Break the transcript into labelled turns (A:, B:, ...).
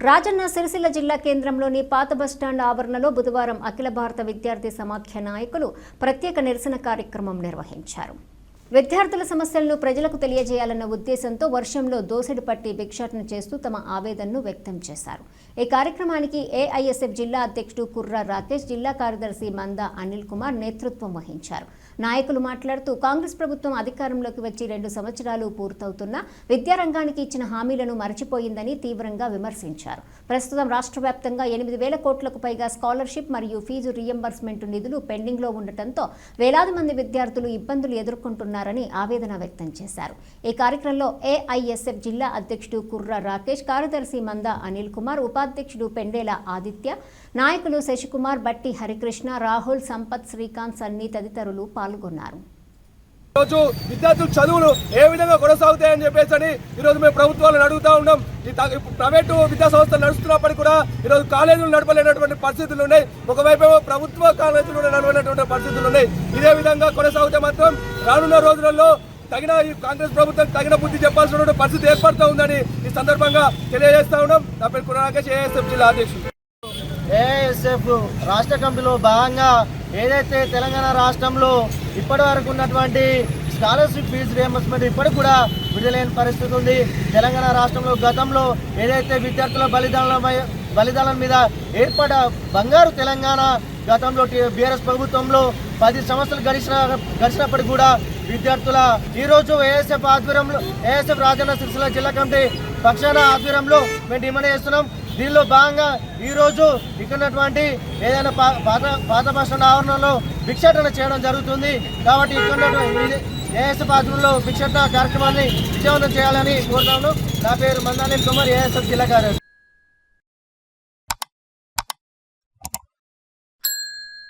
A: రాజన్న సిరిసిల్ల జిల్లా కేంద్రంలోని పాత బస్టాండ్ ఆవరణలో బుధవారం అఖిల భారత విద్యార్థి సమాఖ్య నాయకులు ప్రత్యేక నిరసన కార్యక్రమం నిర్వహించారు. విద్యార్థుల సమస్యలను ప్రజలకు తెలియజేయాలన్న ఉద్దేశంతో వర్షంలో దోసెడు పట్టి భిక్షాటన చేస్తూ తమ ఆవేదనను వ్యక్తం చేశారు. ఈ కార్యక్రమానికి ఏఐఎస్ఎఫ్ జిల్లా అధ్యక్షుడు కుర్ర రాకేష్, జిల్లా కార్యదర్శి మంద అనిల్ కుమార్ నేతృత్వం వహించారు. నాయకులు మాట్లాడుతూ కాంగ్రెస్ ప్రభుత్వం అధికారంలోకి వచ్చి 2 సంవత్సరాలు పూర్తవుతున్నా విద్యారంగానికి ఇచ్చిన హామీలను మరచిపోయిందని తీవ్రంగా విమర్శించారు. ప్రస్తుతం రాష్ట్ర వ్యాప్తంగా 8,000 కోట్లకు పైగా స్కాలర్షిప్ మరియు ఫీజు రీయింబర్స్మెంట్ నిధులు పెండింగ్లో ఉండటంతో వేలాది మంది విద్యార్థులు ఇబ్బందులు ఎదుర్కొంటున్నారు ఆవేదన వ్యక్తం చేశారు. ఈ కార్యక్రమంలో ఏఐఎస్ఎఫ్ జిల్లా అధ్యక్షుడు కుర్ర రాకేష్, కార్యదర్శి మంద అనిల్ కుమార్, ఉపాధ్యక్షుడు పెండేల ఆదిత్య, నాయకులు శశికుమార్, బట్టి హరికృష్ణ, రాహుల్, సంపత్, శ్రీకాంత్, సన్నీ తదితరులు పాల్గొన్నారు.
B: ఈరోజు విద్యార్థుల చదువులు ఏ విధంగా కొనసాగుతాయని చెప్పేసి ఈరోజు మేము ప్రభుత్వాలను అడుగుతా ఉన్నాం. ప్రైవేటు విద్యా సంస్థలు నడుస్తున్నప్పటికీ కూడా ఈరోజు కాలేజీలు నడపలేనటువంటి పరిస్థితులు ఉన్నాయి. ఒకవైపు ప్రభుత్వ కాలేజీలు నడవలేనటువంటి పరిస్థితులు ఉన్నాయి. ఇదే విధంగా కొనసాగితే మాత్రం రానున్న రోజులలో ఈ కాంగ్రెస్ ప్రభుత్వం తగిన బుద్ధి చెప్పాల్సిన పరిస్థితి ఏర్పడుతూ ఉందని ఈ సందర్భంగా తెలియజేస్తా ఉన్నాం. నా పేరు కుర్ర రాకేష్, ఏఐఎస్ఎఫ్ జిల్లా అధ్యక్షుడు.
C: ఏఐఎస్ఎఫ్ రాష్ట్ర కమిటీలో భాగంగా ఏదైతే తెలంగాణ రాష్ట్రంలో ఇప్పటి వరకు ఉన్నటువంటి స్కాలర్షిప్ ఫీజు రియంబర్స్మెంట్ ఇప్పటికి కూడా విడుదలైన పరిస్థితి ఉంది. తెలంగాణ రాష్ట్రంలో గతంలో ఏదైతే విద్యార్థుల బలిదానం మీద ఏర్పడ బంగారు తెలంగాణ గతంలో బీఆర్ఎస్ ప్రభుత్వంలో 10 సంవత్సరాలు గడిచినప్పటికీ కూడా విద్యార్థుల ఈరోజు ఏఎస్ఎఫ్ రాజన్న సిరిసిల్ల జిల్లా కమిటీ పక్షాన ఆధ్వర్యంలో మేము డిమాండ్ చేస్తున్నాం. దీనిలో భాగంగా ఈరోజు ఇక్కడ ఏదైనా పాత బస్టాండ్ ఆవరణలో భిక్షాటన చేయడం జరుగుతుంది. కాబట్టి ఇక్కడ ఏఎస్ఎఫ్ ఆధ్వర్యంలో భిక్షాటన కార్యక్రమాన్ని విజయవంతం చేయాలని కోరుతాను. నా పేరు మంద అనిల్ కుమార్, ఏఎస్ఎఫ్ జిల్లా కార్యదర్శి.